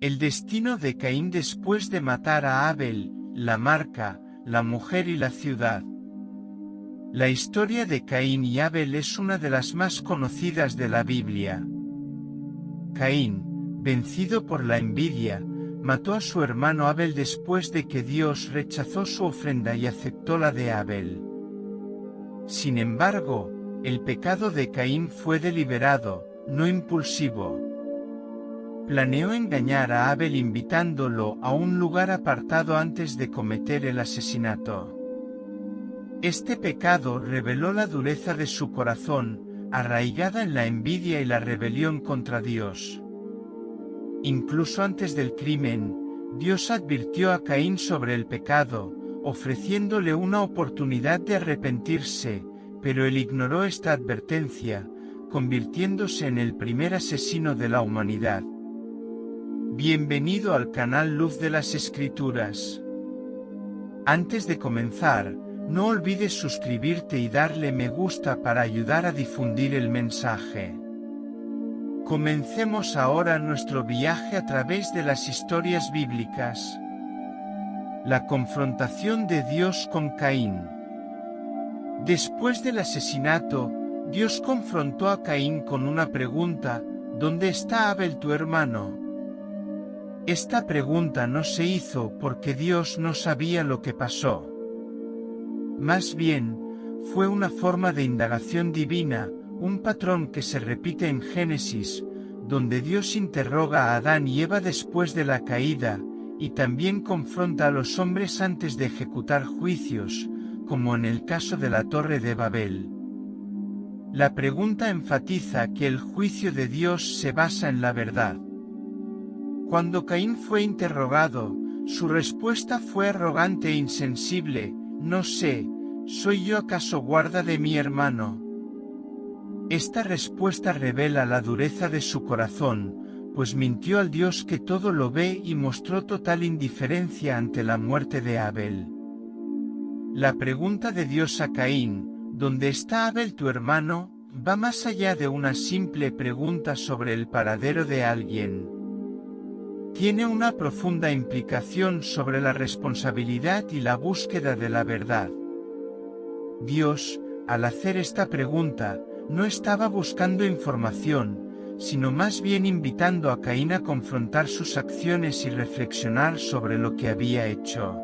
El destino de Caín después de matar a Abel, la marca, la mujer y la ciudad. La historia de Caín y Abel es una de las más conocidas de la Biblia. Caín, vencido por la envidia, mató a su hermano Abel después de que Dios rechazó su ofrenda y aceptó la de Abel. Sin embargo, el pecado de Caín fue deliberado, no impulsivo. Planeó engañar a Abel invitándolo a un lugar apartado antes de cometer el asesinato. Este pecado reveló la dureza de su corazón, arraigada en la envidia y la rebelión contra Dios. Incluso antes del crimen, Dios advirtió a Caín sobre el pecado, ofreciéndole una oportunidad de arrepentirse, pero él ignoró esta advertencia, convirtiéndose en el primer asesino de la humanidad. Bienvenido al canal Luz de las Escrituras. Antes de comenzar, no olvides suscribirte y darle me gusta para ayudar a difundir el mensaje. Comencemos ahora nuestro viaje a través de las historias bíblicas. La confrontación de Dios con Caín. Después del asesinato, Dios confrontó a Caín con una pregunta: ¿dónde está Abel tu hermano? Esta pregunta no se hizo porque Dios no sabía lo que pasó. Más bien, fue una forma de indagación divina, un patrón que se repite en Génesis, donde Dios interroga a Adán y Eva después de la caída, y también confronta a los hombres antes de ejecutar juicios, como en el caso de la Torre de Babel. La pregunta enfatiza que el juicio de Dios se basa en la verdad. Cuando Caín fue interrogado, su respuesta fue arrogante e insensible: no sé, ¿soy yo acaso guarda de mi hermano? Esta respuesta revela la dureza de su corazón, pues mintió al Dios que todo lo ve y mostró total indiferencia ante la muerte de Abel. La pregunta de Dios a Caín, ¿dónde está Abel tu hermano?, va más allá de una simple pregunta sobre el paradero de alguien. Tiene una profunda implicación sobre la responsabilidad y la búsqueda de la verdad. Dios, al hacer esta pregunta, no estaba buscando información, sino más bien invitando a Caín a confrontar sus acciones y reflexionar sobre lo que había hecho.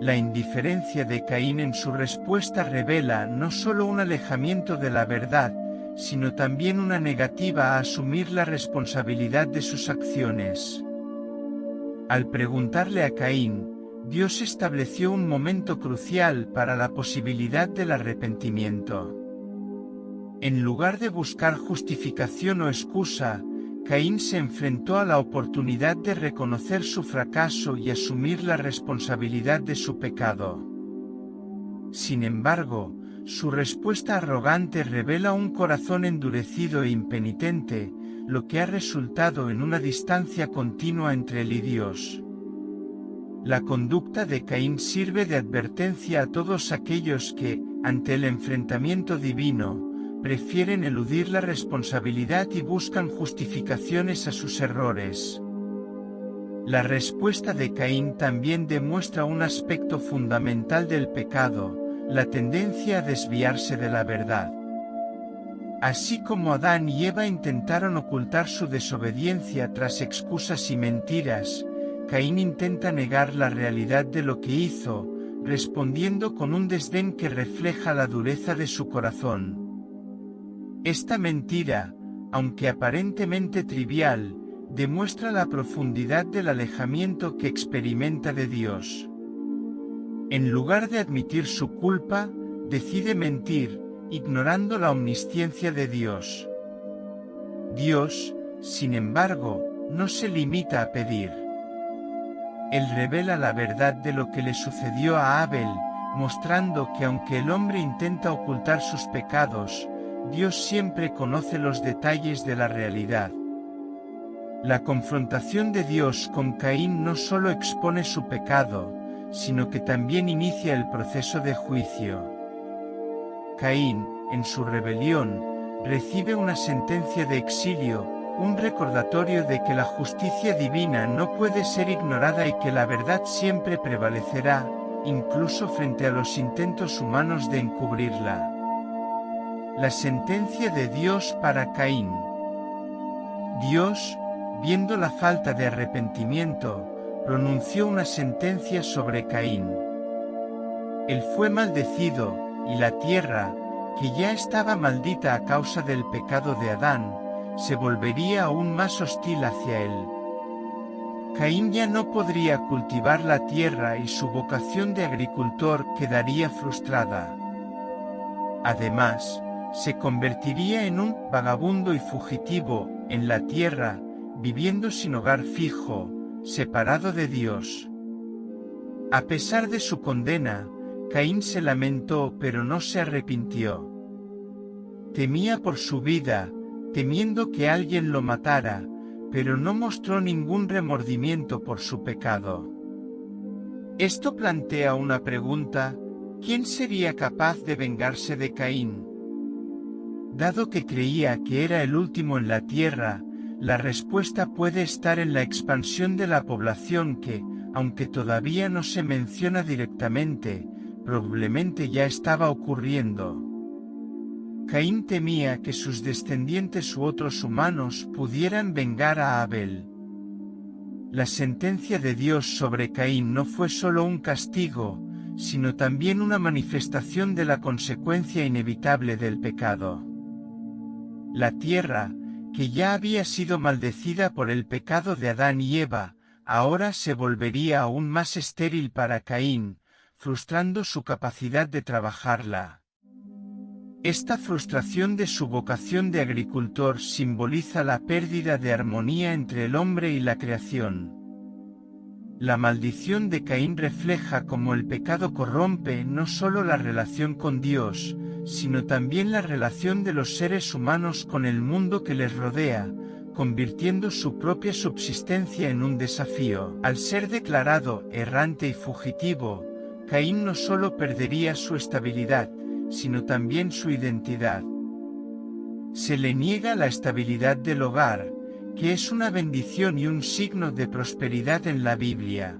La indiferencia de Caín en su respuesta revela no solo un alejamiento de la verdad, sino también una negativa a asumir la responsabilidad de sus acciones. Al preguntarle a Caín, Dios estableció un momento crucial para la posibilidad del arrepentimiento. En lugar de buscar justificación o excusa, Caín se enfrentó a la oportunidad de reconocer su fracaso y asumir la responsabilidad de su pecado. Sin embargo, su respuesta arrogante revela un corazón endurecido e impenitente, lo que ha resultado en una distancia continua entre él y Dios. La conducta de Caín sirve de advertencia a todos aquellos que, ante el enfrentamiento divino, prefieren eludir la responsabilidad y buscan justificaciones a sus errores. La respuesta de Caín también demuestra un aspecto fundamental del pecado: la tendencia a desviarse de la verdad. Así como Adán y Eva intentaron ocultar su desobediencia tras excusas y mentiras, Caín intenta negar la realidad de lo que hizo, respondiendo con un desdén que refleja la dureza de su corazón. Esta mentira, aunque aparentemente trivial, demuestra la profundidad del alejamiento que experimenta de Dios. En lugar de admitir su culpa, decide mentir, ignorando la omnisciencia de Dios. Dios, sin embargo, no se limita a pedir. Él revela la verdad de lo que le sucedió a Abel, mostrando que aunque el hombre intenta ocultar sus pecados, Dios siempre conoce los detalles de la realidad. La confrontación de Dios con Caín no solo expone su pecado, sino que también inicia el proceso de juicio. Caín, en su rebelión, recibe una sentencia de exilio, un recordatorio de que la justicia divina no puede ser ignorada y que la verdad siempre prevalecerá, incluso frente a los intentos humanos de encubrirla. La sentencia de Dios para Caín. Dios, viendo la falta de arrepentimiento, pronunció una sentencia sobre Caín. Él fue maldecido, y la tierra, que ya estaba maldita a causa del pecado de Adán, se volvería aún más hostil hacia él. Caín ya no podría cultivar la tierra y su vocación de agricultor quedaría frustrada. Además, se convertiría en un vagabundo y fugitivo en la tierra, viviendo sin hogar fijo, separado de Dios. A pesar de su condena, Caín se lamentó pero no se arrepintió. Temía por su vida, temiendo que alguien lo matara, pero no mostró ningún remordimiento por su pecado. Esto plantea una pregunta: ¿quién sería capaz de vengarse de Caín? Dado que creía que era el último en la tierra, la respuesta puede estar en la expansión de la población que, aunque todavía no se menciona directamente, probablemente ya estaba ocurriendo. Caín temía que sus descendientes u otros humanos pudieran vengar a Abel. La sentencia de Dios sobre Caín no fue solo un castigo, sino también una manifestación de la consecuencia inevitable del pecado. La tierra, que ya había sido maldecida por el pecado de Adán y Eva, ahora se volvería aún más estéril para Caín, frustrando su capacidad de trabajarla. Esta frustración de su vocación de agricultor simboliza la pérdida de armonía entre el hombre y la creación. La maldición de Caín refleja cómo el pecado corrompe no solo la relación con Dios, sino también la relación de los seres humanos con el mundo que les rodea, convirtiendo su propia subsistencia en un desafío. Al ser declarado errante y fugitivo, Caín no solo perdería su estabilidad, sino también su identidad. Se le niega la estabilidad del hogar, que es una bendición y un signo de prosperidad en la Biblia.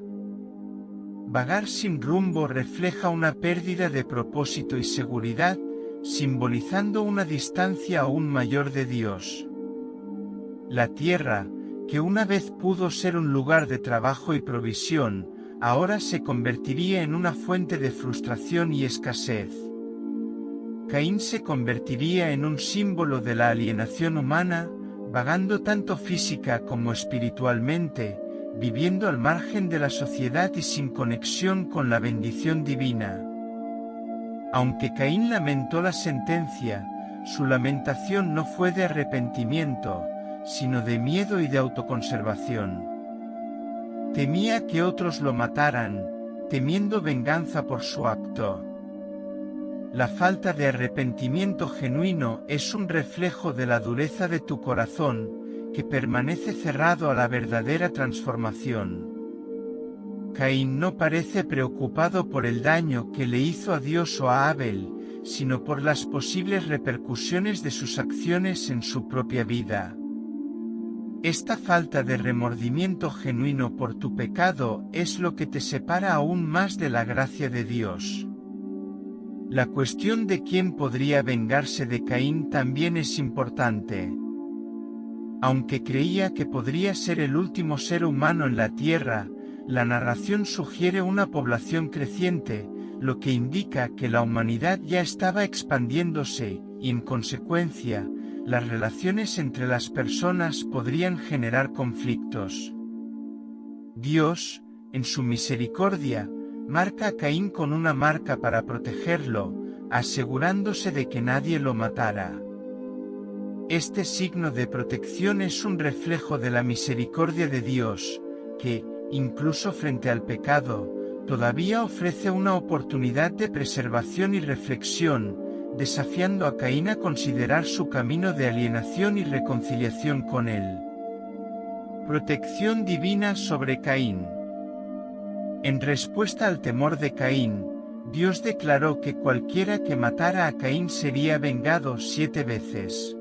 Vagar sin rumbo refleja una pérdida de propósito y seguridad, simbolizando una distancia aún mayor de Dios. La tierra, que una vez pudo ser un lugar de trabajo y provisión, ahora se convertiría en una fuente de frustración y escasez. Caín se convertiría en un símbolo de la alienación humana, vagando tanto física como espiritualmente, viviendo al margen de la sociedad y sin conexión con la bendición divina. Aunque Caín lamentó la sentencia, su lamentación no fue de arrepentimiento, sino de miedo y de autoconservación. Temía que otros lo mataran, temiendo venganza por su acto. La falta de arrepentimiento genuino es un reflejo de la dureza de tu corazón, que permanece cerrado a la verdadera transformación. Caín no parece preocupado por el daño que le hizo a Dios o a Abel, sino por las posibles repercusiones de sus acciones en su propia vida. Esta falta de remordimiento genuino por tu pecado es lo que te separa aún más de la gracia de Dios. La cuestión de quién podría vengarse de Caín también es importante. Aunque creía que podría ser el último ser humano en la tierra, la narración sugiere una población creciente, lo que indica que la humanidad ya estaba expandiéndose, y en consecuencia, las relaciones entre las personas podrían generar conflictos. Dios, en su misericordia, marca a Caín con una marca para protegerlo, asegurándose de que nadie lo matara. Este signo de protección es un reflejo de la misericordia de Dios, que, incluso frente al pecado, todavía ofrece una oportunidad de preservación y reflexión, desafiando a Caín a considerar su camino de alienación y reconciliación con él. Protección divina sobre Caín. En respuesta al temor de Caín, Dios declaró que cualquiera que matara a Caín sería vengado 7 veces.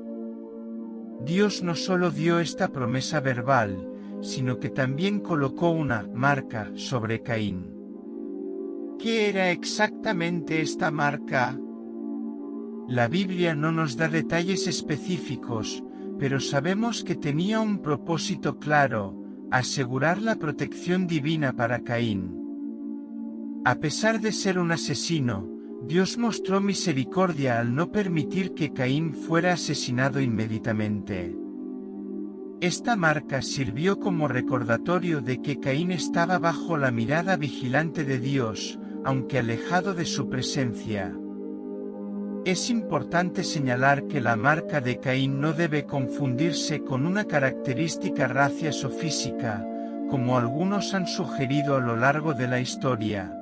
Dios no solo dio esta promesa verbal, sino que también colocó una marca sobre Caín. ¿Qué era exactamente esta marca? La Biblia no nos da detalles específicos, pero sabemos que tenía un propósito claro: asegurar la protección divina para Caín. A pesar de ser un asesino, Dios mostró misericordia al no permitir que Caín fuera asesinado inmediatamente. Esta marca sirvió como recordatorio de que Caín estaba bajo la mirada vigilante de Dios, aunque alejado de su presencia. Es importante señalar que la marca de Caín no debe confundirse con una característica racial o física, como algunos han sugerido a lo largo de la historia.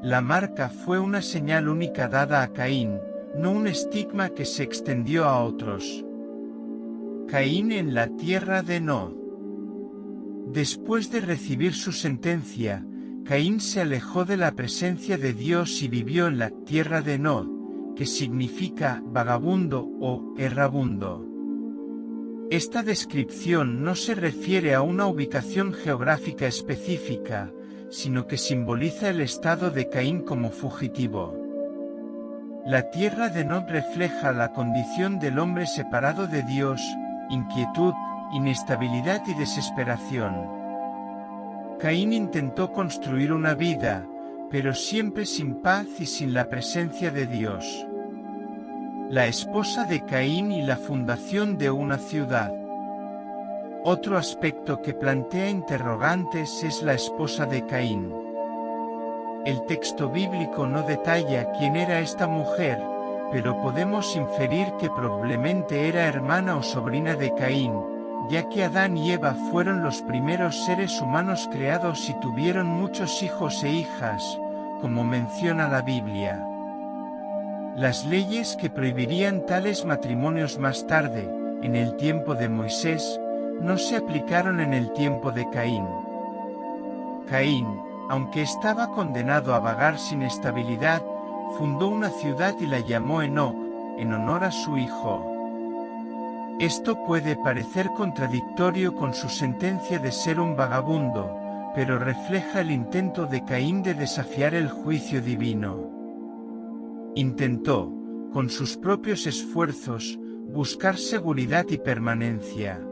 La marca fue una señal única dada a Caín, no un estigma que se extendió a otros. Caín en la tierra de Nod. Después de recibir su sentencia, Caín se alejó de la presencia de Dios y vivió en la tierra de Nod, que significa vagabundo o errabundo. Esta descripción no se refiere a una ubicación geográfica específica, sino que simboliza el estado de Caín como fugitivo. La tierra de Nod refleja la condición del hombre separado de Dios: inquietud, inestabilidad y desesperación. Caín intentó construir una vida, pero siempre sin paz y sin la presencia de Dios. La esposa de Caín y la fundación de una ciudad. Otro aspecto que plantea interrogantes es la esposa de Caín. El texto bíblico no detalla quién era esta mujer, pero podemos inferir que probablemente era hermana o sobrina de Caín, ya que Adán y Eva fueron los primeros seres humanos creados y tuvieron muchos hijos e hijas, como menciona la Biblia. Las leyes que prohibirían tales matrimonios más tarde, en el tiempo de Moisés, no se aplicaron en el tiempo de Caín. Caín, aunque estaba condenado a vagar sin estabilidad, fundó una ciudad y la llamó Enoc, en honor a su hijo. Esto puede parecer contradictorio con su sentencia de ser un vagabundo, pero refleja el intento de Caín de desafiar el juicio divino. Intentó, con sus propios esfuerzos, buscar seguridad y permanencia.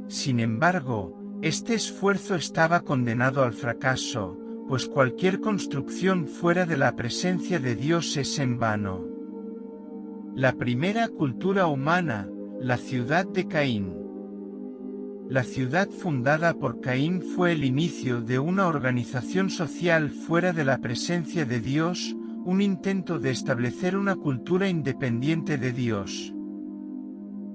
Sin embargo, este esfuerzo estaba condenado al fracaso, pues cualquier construcción fuera de la presencia de Dios es en vano. La primera cultura humana, la ciudad de Caín. La ciudad fundada por Caín fue el inicio de una organización social fuera de la presencia de Dios, un intento de establecer una cultura independiente de Dios.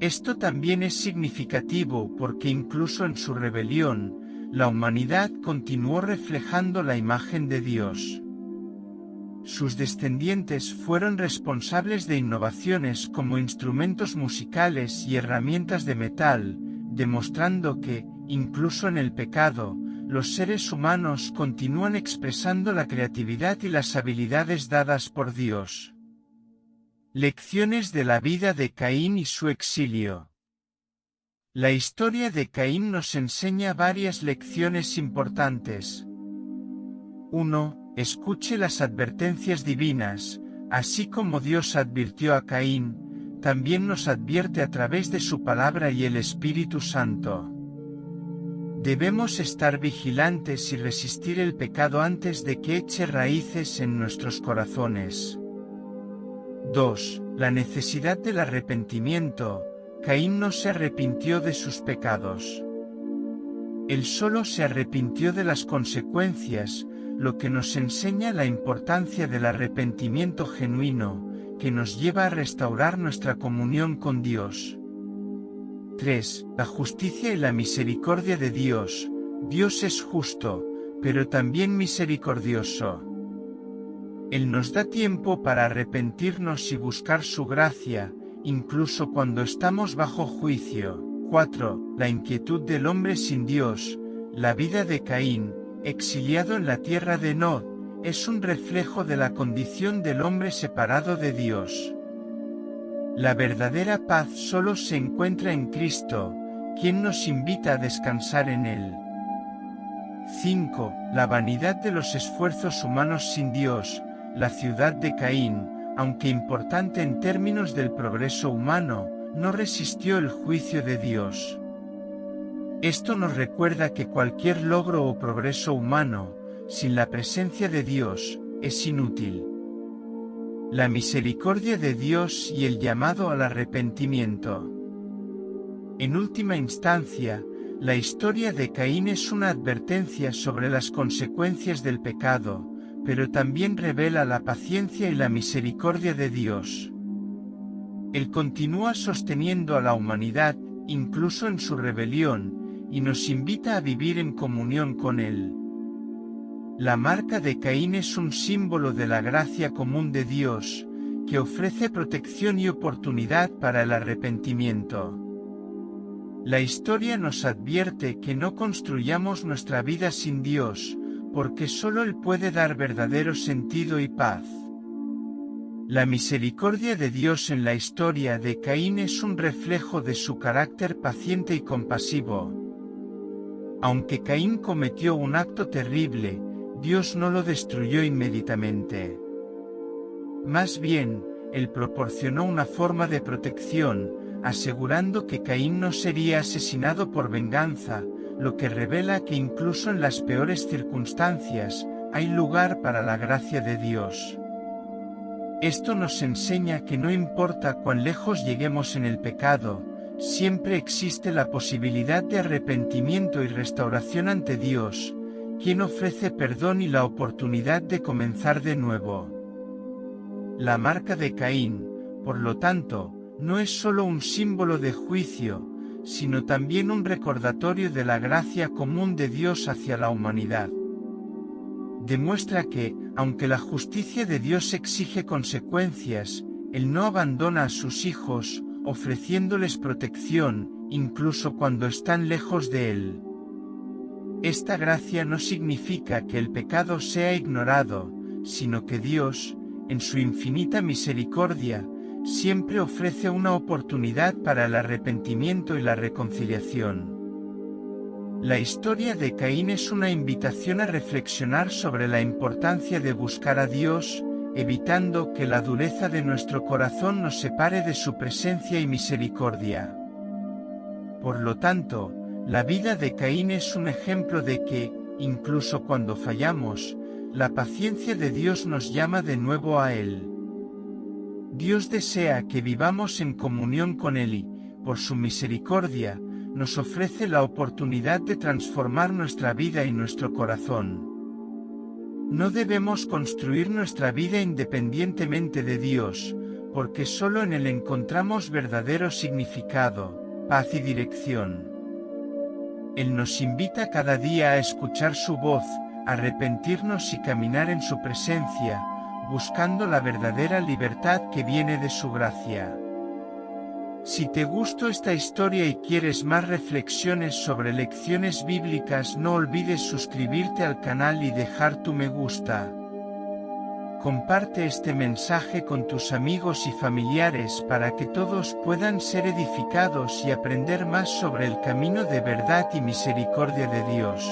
Esto también es significativo porque incluso en su rebelión, la humanidad continuó reflejando la imagen de Dios. Sus descendientes fueron responsables de innovaciones como instrumentos musicales y herramientas de metal, demostrando que, incluso en el pecado, los seres humanos continúan expresando la creatividad y las habilidades dadas por Dios. Lecciones de la vida de Caín y su exilio. La historia de Caín nos enseña varias lecciones importantes. 1. Escuche las advertencias divinas, así como Dios advirtió a Caín, también nos advierte a través de su palabra y el Espíritu Santo. Debemos estar vigilantes y resistir el pecado antes de que eche raíces en nuestros corazones. 2. La necesidad del arrepentimiento. Caín no se arrepintió de sus pecados. Él solo se arrepintió de las consecuencias, lo que nos enseña la importancia del arrepentimiento genuino, que nos lleva a restaurar nuestra comunión con Dios. 3. La justicia y la misericordia de Dios. Dios es justo, pero también misericordioso. Él nos da tiempo para arrepentirnos y buscar su gracia, incluso cuando estamos bajo juicio. 4. La inquietud del hombre sin Dios. La vida de Caín, exiliado en la tierra de Nod, es un reflejo de la condición del hombre separado de Dios. La verdadera paz solo se encuentra en Cristo, quien nos invita a descansar en Él. 5. La vanidad de los esfuerzos humanos sin Dios. La ciudad de Caín, aunque importante en términos del progreso humano, no resistió el juicio de Dios. Esto nos recuerda que cualquier logro o progreso humano, sin la presencia de Dios, es inútil. La misericordia de Dios y el llamado al arrepentimiento. En última instancia, la historia de Caín es una advertencia sobre las consecuencias del pecado, pero también revela la paciencia y la misericordia de Dios. Él continúa sosteniendo a la humanidad, incluso en su rebelión, y nos invita a vivir en comunión con Él. La marca de Caín es un símbolo de la gracia común de Dios, que ofrece protección y oportunidad para el arrepentimiento. La historia nos advierte que no construyamos nuestra vida sin Dios, porque solo Él puede dar verdadero sentido y paz. La misericordia de Dios en la historia de Caín es un reflejo de su carácter paciente y compasivo. Aunque Caín cometió un acto terrible, Dios no lo destruyó inmediatamente. Más bien, Él proporcionó una forma de protección, asegurando que Caín no sería asesinado por venganza, lo que revela que incluso en las peores circunstancias, hay lugar para la gracia de Dios. Esto nos enseña que no importa cuán lejos lleguemos en el pecado, siempre existe la posibilidad de arrepentimiento y restauración ante Dios, quien ofrece perdón y la oportunidad de comenzar de nuevo. La marca de Caín, por lo tanto, no es solo un símbolo de juicio, sino también un recordatorio de la gracia común de Dios hacia la humanidad. Demuestra que, aunque la justicia de Dios exige consecuencias, Él no abandona a sus hijos, ofreciéndoles protección, incluso cuando están lejos de Él. Esta gracia no significa que el pecado sea ignorado, sino que Dios, en su infinita misericordia, siempre ofrece una oportunidad para el arrepentimiento y la reconciliación. La historia de Caín es una invitación a reflexionar sobre la importancia de buscar a Dios, evitando que la dureza de nuestro corazón nos separe de su presencia y misericordia. Por lo tanto, la vida de Caín es un ejemplo de que, incluso cuando fallamos, la paciencia de Dios nos llama de nuevo a Él. Dios desea que vivamos en comunión con Él y, por su misericordia, nos ofrece la oportunidad de transformar nuestra vida y nuestro corazón. No debemos construir nuestra vida independientemente de Dios, porque solo en Él encontramos verdadero significado, paz y dirección. Él nos invita cada día a escuchar su voz, a arrepentirnos y caminar en su presencia, buscando la verdadera libertad que viene de su gracia. Si te gustó esta historia y quieres más reflexiones sobre lecciones bíblicas, no olvides suscribirte al canal y dejar tu me gusta. Comparte este mensaje con tus amigos y familiares para que todos puedan ser edificados y aprender más sobre el camino de verdad y misericordia de Dios.